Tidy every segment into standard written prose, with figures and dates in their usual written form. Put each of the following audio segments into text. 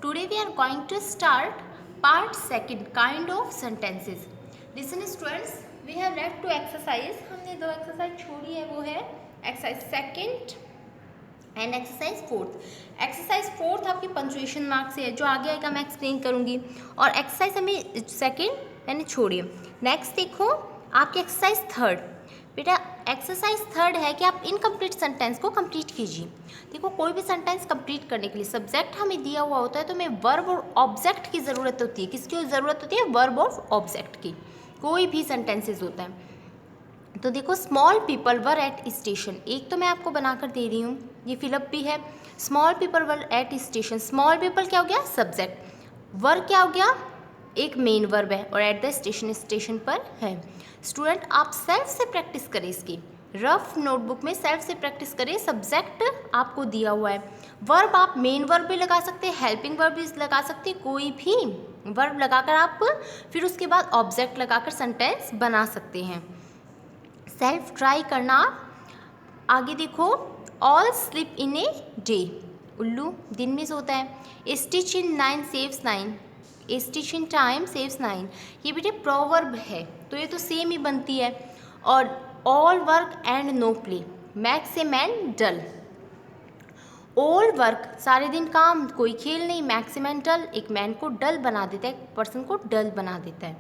Today we are going to start part second, kind of sentences. Listen students, we have left two exercise. हमने दो exercise छोड़ी है, वो है exercise second and exercise fourth. Exercise fourth आपकी punctuation mark से है, जो आगे आएगा मैं एक्सप्लेन करूँगी. और एक्सरसाइज हमें सेकेंड मैंने छोड़िए. नेक्स्ट देखो आपकी एक्सरसाइज थर्ड. बेटा एक्सरसाइज थर्ड है कि आप इनकम्प्लीट सेंटेंस को कंप्लीट कीजिए. देखो कोई भी सेंटेंस कंप्लीट करने के लिए सब्जेक्ट हमें दिया हुआ होता है, तो हमें वर्ब और ऑब्जेक्ट की ज़रूरत होती है. किसकी ज़रूरत होती है? वर्ब और ऑब्जेक्ट की. कोई भी सेंटेंसेज होता है. तो देखो small people were at station, एक तो मैं आपको बनाकर दे रही हूँ, ये फिलअप भी है. Small people were at station, small people क्या हो गया? सब्जेक्ट. वर क्या हो गया? एक मेन वर्ब है, और एट द स्टेशन स्टेशन पर है. स्टूडेंट आप सेल्फ से प्रैक्टिस करें, इसकी रफ नोटबुक में सेल्फ से प्रैक्टिस करें. सब्जेक्ट आपको दिया हुआ है. वर्ब आप मेन वर्ब भी लगा सकते हैं, हेल्पिंग वर्ब भी लगा सकते हैं, कोई भी वर्ब लगाकर आप फिर उसके बाद ऑब्जेक्ट लगाकर सेंटेंस बना सकते हैं. सेल्फ ट्राई करना. आगे देखो all sleep in a day, उल्लू दिन में सोता है. Stitch in 9 saves 9, stitch in time saves 9, ये बेटे प्रोवर्ब है, तो ये तो सेम ही बनती है. और all work and no play makes a man dull. All work सारे दिन काम, कोई खेल नहीं. मैक्स ए मैन डल एक मैन को डल बना देता है, एक पर्सन को डल बना देता है.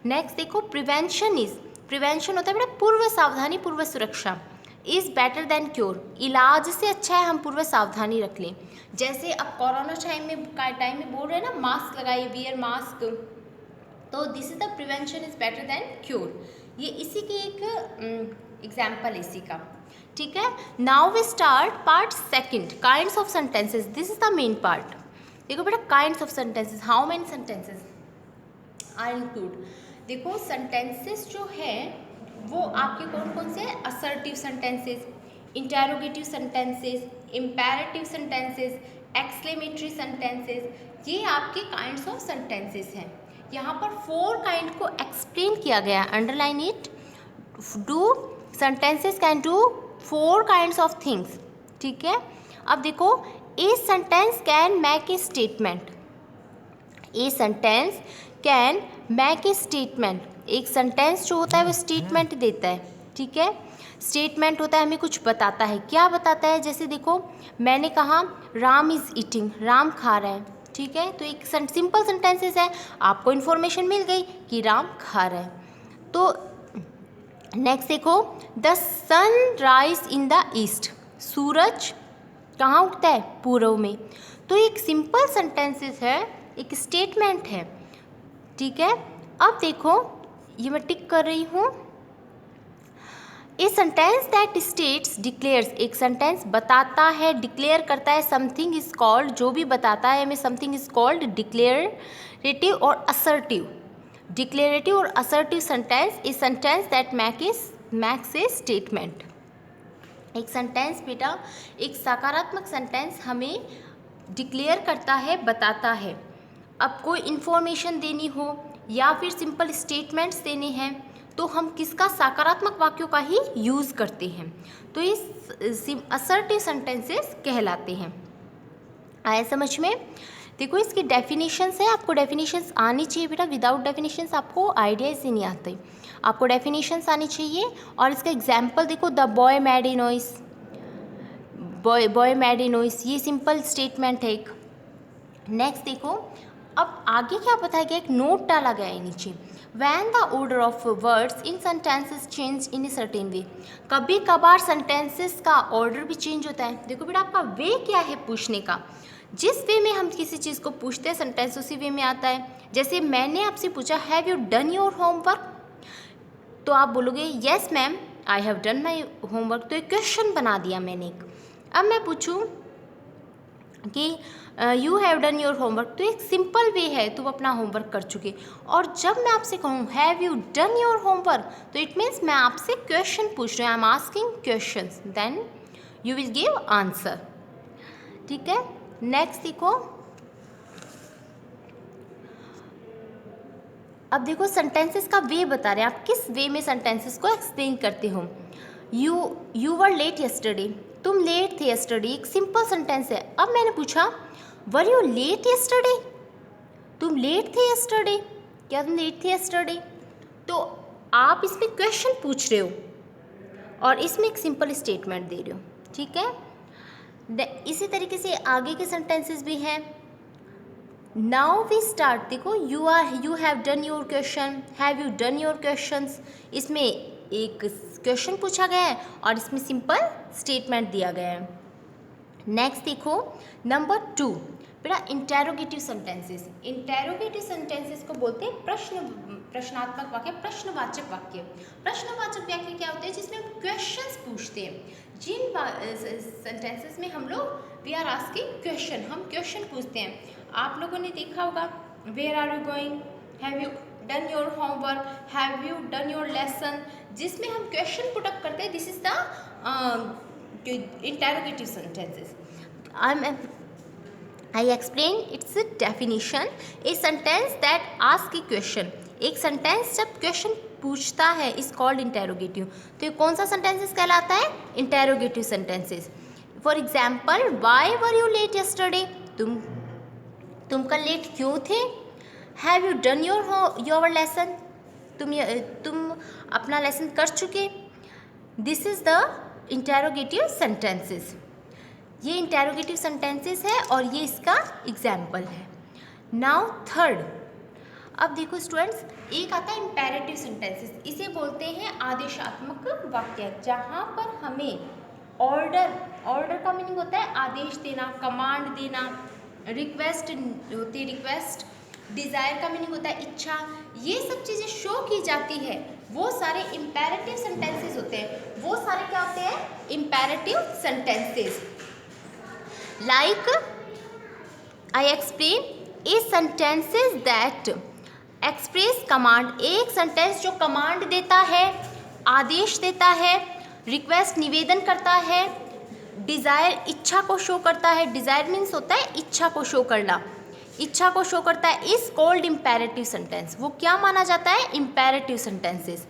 नेक्स्ट देखो प्रिवेंशन इज, प्रिवेंशन होता है बेटा पूर्व सावधानी, पूर्व सुरक्षा. इज़ बेटर देन क्योर, इलाज से अच्छा है हम पूर्व सावधानी रख लें. जैसे अब कोरोना टाइम में बोल रहे हैं ना, मास्क लगाइए, वियर मास्क, तो this is the prevention is better than cure. ये इसी की एक एग्जाम्पल इसी का. ठीक है. Now we start part second, kinds of sentences. This is the main part. देखो बेटा kinds of sentences, how many sentences are include. देखो सेंटेंसेस जो है वो आपके कौन कौन से हैं? Assertive sentences, interrogative sentences, imperative sentences, exclamatory sentences, ये आपके काइंड्स ऑफ सेंटेंसेस हैं. यहाँ पर 4 काइंड को एक्सप्लेन किया गया. Underline it. Do sentences can do 4 kinds of things. ठीक है. अब देखो a sentence can make a statement. A sentence can make a statement. एक सेंटेंस जो होता है वो स्टेटमेंट देता है. ठीक है. स्टेटमेंट होता है, हमें कुछ बताता है. क्या बताता है? जैसे देखो मैंने कहा राम इज़ ईटिंग, राम खा रहा है. ठीक है. तो एक सिंपल सेंटेंसेस है, आपको इन्फॉर्मेशन मिल गई कि राम खा रहा है. तो नेक्स्ट देखो the sun rise in the east, सूरज कहाँ उगता है? पूर्व में. तो एक सिंपल सेंटेंसेस है, एक स्टेटमेंट है. ठीक है. अब देखो ये मैं टिक कर रही हूँ. A sentence that states declares, एक सेंटेंस बताता है, डिक्लेयर करता है. समथिंग इज कॉल्ड, जो भी बताता है हमें, समथिंग इज कॉल्ड डिक्लेरेटिव और असर्टिव. डिक्लेरेटिव और assertive sentence is sentence that max A statement. एक सेंटेंस बेटा, एक सकारात्मक सेंटेंस हमें डिक्लेयर करता है, बताता है. अब कोई इन्फॉर्मेशन देनी हो या फिर सिंपल स्टेटमेंट्स देने हैं, तो हम किसका? सकारात्मक वाक्यों का ही यूज़ करते हैं. तो ये असर्टिव सेंटेंसेस कहलाते हैं. आया समझ में? देखो इसकी डेफिनेशंस है, आपको डेफिनेशंस आनी चाहिए बेटा. विदाउट डेफिनेशंस आपको आइडियाज़ ही नहीं आते. आपको डेफिनेशंस आनी चाहिए. और इसका एग्जाम्पल देखो, the boy mad A noise, boy mad A noise, ये सिंपल स्टेटमेंट है एक. नेक्स्ट देखो अब आगे क्या बताया गया, एक नोट डाला गया है नीचे. When the order of words in sentences change in a certain way, कभी कभार सेंटेंसेस का ऑर्डर भी चेंज होता है. देखो बेटा आपका वे क्या है पूछने का. जिस वे में हम किसी चीज़ को पूछते हैं सेंटेंस उसी वे में आता है. जैसे मैंने आपसे पूछा have you done your homework, तो आप बोलोगे yes ma'am I have done my homework. तो एक क्वेश्चन बना दिया मैंने एक. अब मैं पूछूँ कि you have done your homework, तो एक सिंपल वे है, तुम अपना होमवर्क कर चुके. और जब मैं आपसे कहूँ have you done your homework, तो इट मीन्स मैं आपसे क्वेश्चन पूछ रही हूँ. I am asking questions, then you will give answer. ठीक है. नेक्स्ट देखो, अब देखो सेंटेंसेस का वे बता रहे हैं, आप किस वे में सेंटेंसेस को एक्सप्लेन करते हो. यू वर लेट यस्टरडे, तुम लेट थे यस्टरडे, एक सिंपल सेंटेंस है. अब मैंने पूछा वर यू लेट यस्टरडे, तुम लेट थे यस्टरडे, क्या तुम लेट थे यस्टरडे। तो आप इसमें क्वेश्चन पूछ रहे हो और इसमें एक सिंपल स्टेटमेंट दे रहे हो, ठीक है। इसी तरीके से आगे के सेंटेंसेस भी हैं। नाउ वी स्टार्ट, देखो you have done your question, have you done your questions, इसमें एक क्वेश्चन पूछा गया है और इसमें सिंपल स्टेटमेंट दिया गया है। नेक्स्ट देखो नंबर 2, बेटा इंटेरोगेटिव सेंटेंसेस। इंटेरोगेटिव सेंटेंसेस को बोलते हैं प्रश्नात्मक वाक्य, प्रश्नवाचक वाक्य। प्रश्नवाचक वाक्य क्या होते हैं, जिसमें हम क्वेश्चंस पूछते हैं। जिन सेंटेंसेस में हम लोग वी आर आस्किंग क्वेश्चन, हम क्वेश्चन पूछते हैं। आप लोगों ने देखा होगा where are you going, have you done your homework, have you done your lesson, जिसमें हम क्वेश्चन पुट अप करते हैं। This is the interrogative sentences. I explain its definition. A sentence that asks a question. एक sentence जब question पूछता है is called interrogative. तो ये कौन सा सेंटेंसेस कहलाता है, interrogative sentences. For example, why were you let yesterday, तुम कल लेट क्यों थे। Have you done your lesson, तुम अपना लेसन कर चुके। This is the interrogative sentences. ये इंटेरोगेटिव सेंटेंसेस है और ये इसका एग्जाम्पल है। नाउ थर्ड, अब देखो स्टूडेंट्स, एक आता है इम्पेरेटिव सेंटेंसेस। इसे बोलते हैं आदेशात्मक वाक्य, जहाँ पर हमें ऑर्डर का मीनिंग होता है आदेश देना, कमांड देना। रिक्वेस्ट होती है, रिक्वेस्ट। डिज़ायर का मीनिंग होता है इच्छा। ये सब चीज़ें शो की जाती है, वो सारे इम्पेरेटिव सेंटेंसेस होते हैं। वो सारे क्या होते हैं, imperative sentences. Like I explain A sentences that express command. एक सेंटेंस जो कमांड देता है, आदेश देता है। रिक्वेस्ट निवेदन करता है। डिज़ायर इच्छा को शो करता है। डिज़ायर मीन्स होता है इच्छा को शो करना, इच्छा को शो करता है। Is called imperative sentence. वो क्या माना जाता है, इम्पेरेटिव सेंटेंसेस,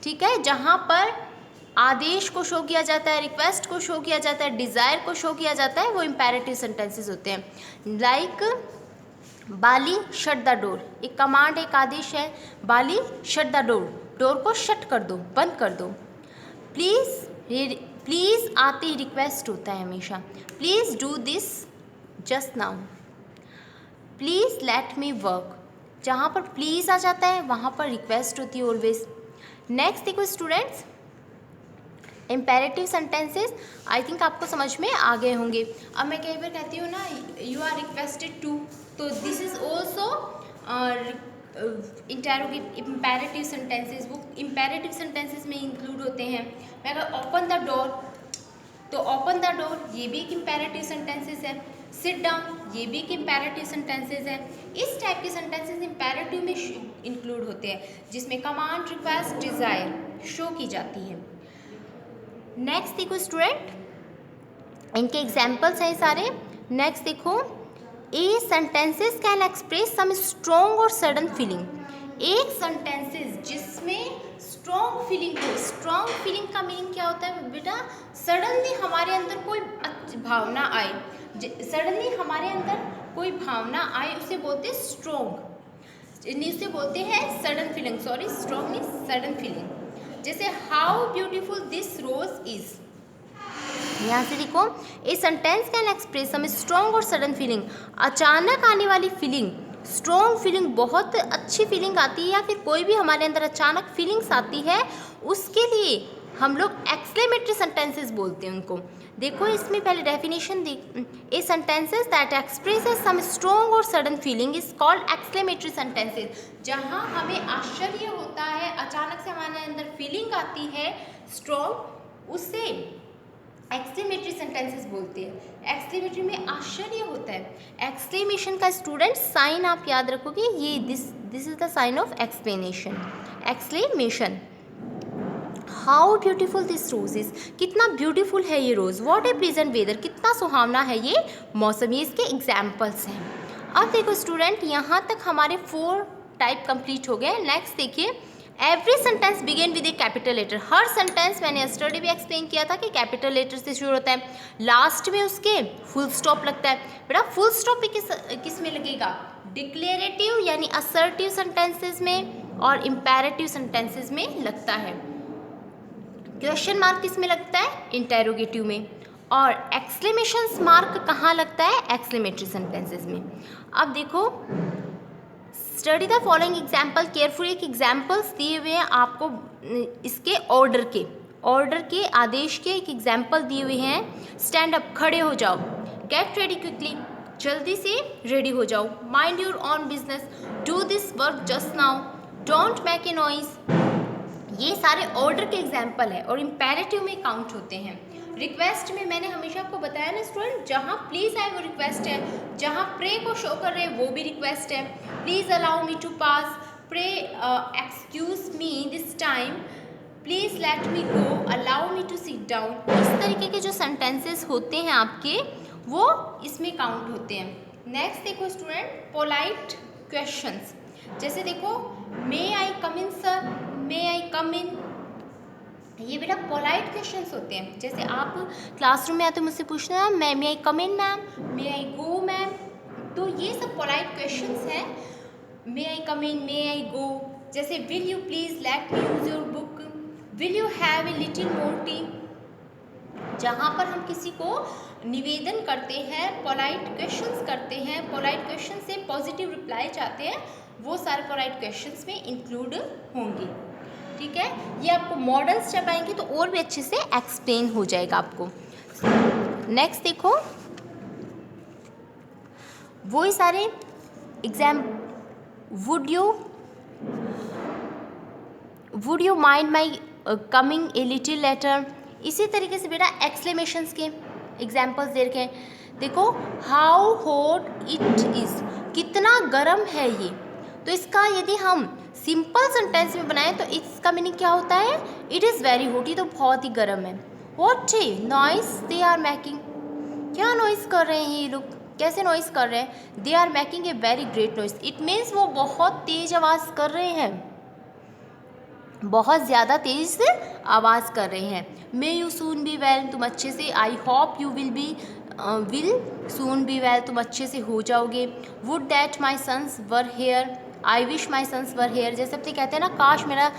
ठीक है। जहाँ पर आदेश को शो किया जाता है, रिक्वेस्ट को शो किया जाता है, डिज़ायर को शो किया जाता है, वो इम्पेरेटिव सेंटेंसेस होते हैं। Like Bali shut the door, एक कमांड, एक आदेश है। बाली शट द डोर, डोर को शट कर दो, बंद कर दो। प्लीज़ आते ही रिक्वेस्ट होता है हमेशा। Please do this just now. Please let me work, जहाँ पर प्लीज़ आ जाता है वहाँ पर रिक्वेस्ट होती है ऑलवेज। नेक्स्ट देखो students, imperative sentences I think आपको समझ में आ गए होंगे। अब मैं कई बार कहती हूँ ना, यू आर रिक्वेस्टेड टू, तो this is also imperative sentences. वो इम्पेरेटिव सेंटेंसेस में इंक्लूड होते हैं। मैं अगर ओपन द डोर, तो ओपन द डोर ये भी एक इम्पेरेटिव सेंटेंसेस है। सिट डाउन, ये भी एक इम्पेरेटिव सेंटेंसेस है। इस टाइप के सेंटेंसेस इम्पेरेटिव में इंक्लूड होते हैं, जिसमें कमांड, रिक्वेस्ट, डिज़ायर शो की जाती है। नेक्स्ट देखो स्टूडेंट, इनके एग्जाम्पल्स हैं सारे। नेक्स्ट देखो, a sentences can express some strong और सडन फीलिंग। एक सेंटेंसेस जिसमें स्ट्रॉन्ग फीलिंग हो। स्ट्रॉन्ग फीलिंग का मीनिंग क्या होता है बेटा, सडनली हमारे अंदर कोई भावना आए, सडनली हमारे अंदर कोई भावना आए, उसे बोलते हैं स्ट्रॉन्ग, उसे बोलते हैं sudden feeling. Sorry, strong means sudden feeling. जैसे how beautiful this rose is, यहाँ से देखो, a sentence can express some strong और सडन फीलिंग। अचानक आने वाली फीलिंग, स्ट्रॉन्ग फीलिंग, बहुत अच्छी फीलिंग आती है, या फिर कोई भी हमारे अंदर अचानक फीलिंग्स आती है, उसके लिए हम लोग एक्सक्लेमेटरी सेंटेंसेस बोलते हैं उनको। देखो इसमें पहले डेफिनेशन देख, a sentences that expresses some strong और sudden feeling is called exclamatory sentences. जहाँ हमें आश्चर्य होता है, अचानक से हमारे अंदर फीलिंग आती है स्ट्रॉन्ग, उससे एक्सक्लेमेटरी सेंटेंसेस बोलते हैं। एक्सक्लेमेटरी में आश्चर्य होता है। एक्सक्लेमेशन का स्टूडेंट साइन आप याद रखोगे, ये this is the sign of explanation, exclamation. How beautiful this rose is, कितना ब्यूटीफुल है ये rose. What a pleasant weather, कितना सुहावना है ये मौसम। ये इसके एग्जाम्पल्स हैं। अब देखो स्टूडेंट, यहाँ तक हमारे 4 टाइप कंप्लीट हो गए। नेक्स्ट देखिए every sentence begin with a capital letter. हर सेंटेंस मैंने यस्टरडे भी एक्सप्लेन किया था कि कैपिटल लेटर से शुरू होता है, लास्ट में उसके फुल स्टॉप लगता है। बेटा फुल स्टॉप भी किस में लगेगा? डिक्लेरेटिव यानी असर्टिव सेंटेंसेस में और इम्पेरेटिव सेंटेंसेस में लगता है। क्वेश्चन मार्क किस में लगता है? इंटेरोगेटिव में। और एक्सक्लेमेशन मार्क कहाँ लगता है? एक्सक्लेमेटरी सेंटेंसेस में। अब देखो, study the following example carefully. एक एग्जाम्पल्स दिए हुए हैं आपको, इसके ऑर्डर के आदेश के एक एग्जाम्पल दिए हुए हैं। स्टैंड अप, खड़े हो जाओ। गेट रेडी क्विकली, जल्दी से रेडी हो जाओ। Mind your on business, do this work just now, don't make a noise. ये सारे ऑर्डर के एग्जाम्पल है और इम्पेरेटिव में काउंट होते हैं। रिक्वेस्ट में मैंने हमेशा आपको बताया ना स्टूडेंट, जहाँ प्लीज़ आए वो रिक्वेस्ट है, जहाँ प्रे को शो कर रहे हैं वो भी रिक्वेस्ट है। Please allow me to pass, pray excuse me this time, please let me go, allow me to sit down. इस तरीके के जो सेंटेंसेस होते हैं आपके, वो इसमें काउंट होते हैं। नेक्स्ट देखो स्टूडेंट, पोलाइट क्वेश्चंस। जैसे देखो, मे आई कम इन सर, मे आई कम इन, ये बेटा पोलाइट क्वेश्चंस होते हैं। जैसे आप क्लासरूम में आते मुझसे पूछना, मे आई कम इन मैम, मे आई गो मैम, तो ये सब पोलाइट क्वेश्चंस हैं। मे आई कम इन, मे आई गो। जैसे will you please let me use your book, will you have a little more tea. जहाँ पर हम किसी को निवेदन करते हैं, पोलाइट क्वेश्चंस करते हैं, पोलाइट क्वेश्चन से पॉजिटिव रिप्लाई चाहते हैं, वो सारे पोलाइट क्वेश्चंस में इंक्लूड होंगे। ठीक है, ये आपको मॉडल्स जब आएंगे तो और भी अच्छे से एक्सप्लेन हो जाएगा आपको। नेक्स्ट देखो, वही सारे exam, would you mind my coming a little letter. इसी तरीके से बेटा एक्सक्लेमेशंस के एग्जाम्पल्स दे रखे हैं। देखो, हाउ हॉट इट इज़, कितना गर्म है ये। तो इसका यदि हम सिंपल सेंटेंस में बनाएं तो इसका मीनिंग क्या होता है? इट इज़ वेरी हॉट, ये तो बहुत ही गर्म है। What noise they are making, क्या नॉइस कर रहे हैं ये लोग, कैसे नॉइस कर रहे हैं? They are making a very great noise, it means वो बहुत तेज आवाज़ कर रहे हैं, बहुत ज़्यादा तेज आवाज़ कर रहे हैं। May you soon be well, तुम अच्छे से, I hope you will soon be well, तुम अच्छे से हो जाओगे। Would that my sons were here, I wish my sons were here. जैसे अपने कहते हैं ना, काश मेरा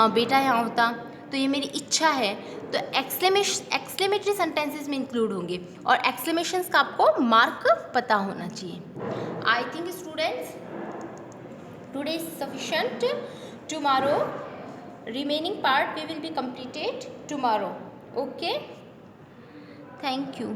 बेटा यहाँ होता, तो ये मेरी इच्छा है। तो एक्सक्लेमेटरी सेंटेंसेस में इंक्लूड होंगे और एक्सक्लेमेशंस का आपको मार्क पता होना चाहिए। I think students today is sufficient, tomorrow remaining part we will be completed tomorrow. Okay, thank you.